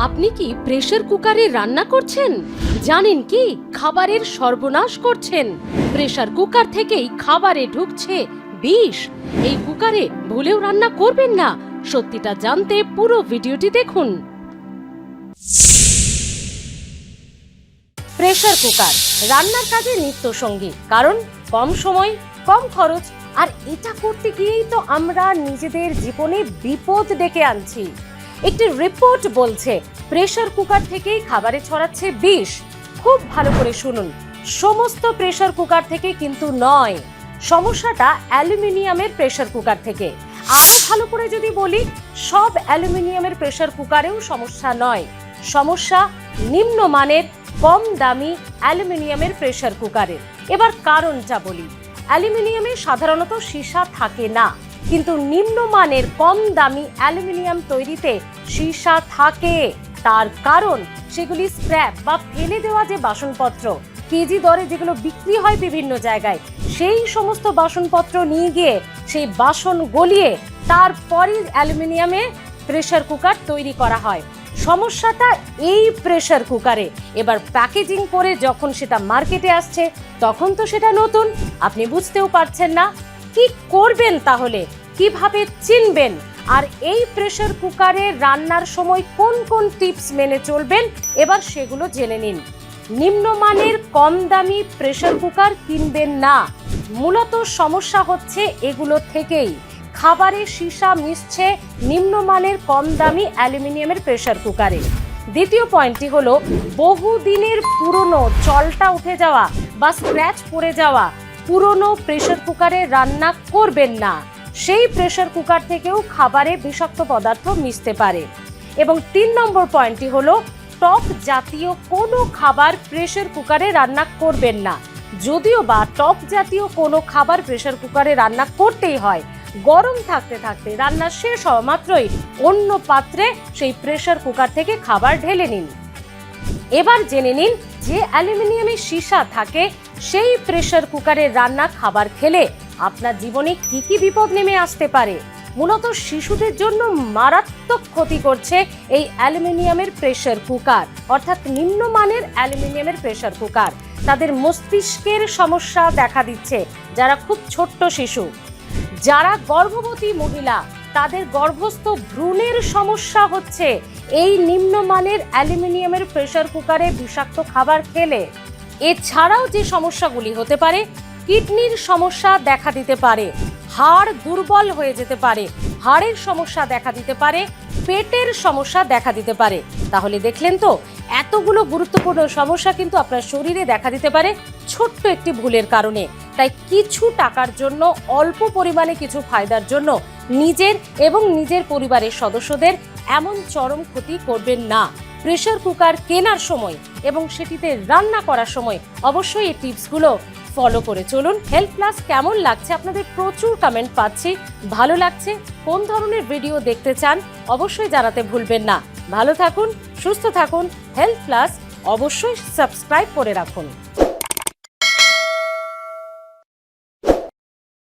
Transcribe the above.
আপনি কি প্রেসার কুকারে রান্না করছেন? জানেন কি খাবারের সর্বনাশ করছেন? প্রেসার কুকার থেকেই খাবারে ঢুকছে বিষ। এই কুকারে ভুলেও রান্না করবেন না। সত্যিটা জানতে পুরো ভিডিওটি দেখুন। প্রেসার কুকার রান্নার কাজে নিত্য সঙ্গী, কারণ কম সময়, কম খরচ, আর এটা করতে গিয়েই তো আমরা নিজেদের জীবনে বিপদ ডেকে আনছি। একটি রিপোর্ট বলছে প্রেসার কুকার থেকেই খাবারে ছড়াচ্ছে বিষ। খুব ভালো করে শুনুন, সমস্ত প্রেসার কুকার থেকে কিন্তু নয়। সমস্যাটা অ্যালুমিনিয়ামের প্রেসার কুকার থেকে। আরো ভালো করে যদি বলি, সব অ্যালুমিনিয়ামের প্রেসার কুকারেও সমস্যা নয়। সমস্যা নিম্নমানের কম দামি অ্যালুমিনিয়ামের প্রেসার কুকারের। এবার কারণটা বলি। অ্যালুমিনিয়ামে সাধারণত সীসা থাকে না, কিন্তু নিম্নমানের কম দামি অ্যালুমিনিয়াম তৈরিতে সীসা থাকে। তার কারণ সেগুলি স্ক্র্যাপ বা ফেলে দেওয়া যে বাসনপত্র, কেজি দরে যেগুলো বিক্রি হয় বিভিন্ন জায়গায়, সেই সমস্ত বাসনপত্র নিয়ে গিয়ে সেই বাসন গলিয়ে তারপরই অ্যালুমিনিয়ামে প্রেসার কুকার তৈরি করা হয়। সমস্যাটা এই প্রেসার কুকারে। এবার প্যাকেজিং করে যখন সেটা মার্কেটে আসছে, তখন তো সেটা নতুন, আপনি বুঝতেও পারছেন না। কি করবেন তাহলে? কিভাবে চিনবেন? আর এই প্রেসার কুকারে রান্নার সময় কোন কোন টিপস মেনে চলবেন, এবার সেগুলো জেনে নিন। নিম্নমানের কম দামি প্রেসার কুকার কিনবেন না। মূলত সমস্যা হচ্ছে এগুলো থেকেই। খাবারে সীসা মিশছে নিম্নমানের কম দামি অ্যালুমিনিয়ামের প্রেসার কুকারে। দ্বিতীয় পয়েন্টটি হলো, বহুদিনের পুরনো চলটা উঠে যাওয়া বা স্ক্র্যাচ পড়ে যাওয়া পুরনো প্রেসার কুকারে রান্না করবেন না। সেই প্রেসার কুকার থেকেও খাবারে বিষাক্ত পদার্থ মিশতে পারে। এবং 3 নম্বর পয়েন্টটি হলো, টক জাতীয় কোনো খাবার প্রেসার কুকারে রান্না করবেন না। যদিও বা টক জাতীয় কোনো খাবার প্রেসার কুকারে রান্না করতেই হয়, গরম থাকতে থাকতে রান্না শেষ হওয়া মাত্রই অন্য পাত্রে সেই প্রেসার কুকার থেকে খাবার ঢেলে নিন। এবার জেনে নিন, যে অ্যালুমিনিয়ামের সীসা থাকে সেই প্রেসার কুকারে রান্না খাবার খেলে আপনার জীবনে কি কি বিপদ নেমে আসতে পারে। মূলত শিশুদের জন্য মারাত্মক ক্ষতি করছে এই অ্যালুমিনিয়ামের প্রেসার কুকার, অর্থাৎ নিম্নমানের অ্যালুমিনিয়ামের প্রেসার কুকার। তাদের মস্তিষ্কের সমস্যা দেখা দিচ্ছে, যারা খুব ছোট্ট শিশু, যারা গর্ভবতী মহিলা, তাদের গর্ভস্থ ভ্রূণের সমস্যা হচ্ছে এই নিম্নমানের অ্যালুমিনিয়ামের প্রেসার কুকারে বিষাক্ত খাবার খেলে। এছাড়াও যে সমস্যাগুলি হতে পারে, কিডনির সমস্যা দেখা দিতে পারে, হাড় দুর্বল হয়ে যেতে পারে, হাড়ের সমস্যা দেখা দিতে পারে, পেটের সমস্যা দেখা দিতে পারে। তাহলে দেখলেন তো, এতগুলো গুরুত্বপূর্ণ সমস্যা কিন্তু আপনার শরীরে দেখা দিতে পারে ছোট্ট একটি ভুলের কারণে। তাই কিছু টাকার জন্য, অল্প পরিমাণে কিছু ফায়দার জন্য নিজের এবং নিজের পরিবারের সদস্যদের এমন চরম ক্ষতি করবেন না। প্রেসার কুকার কেনার সময় এবং সেটিতে রান্না করার সময় অবশ্যই এই টিপসগুলো ফলো করে চলুন। হেলথ প্লাস কেমন লাগছে? আপনাদের প্রচুর কমেন্ট পাচ্ছি। ভালো লাগছে? কোন ধরনের ভিডিও দেখতে চান অবশ্যই জানাতে ভুলবেন না। ভালো থাকুন, সুস্থ থাকুন। হেলথ প্লাস অবশ্যই সাবস্ক্রাইব করে রাখুন।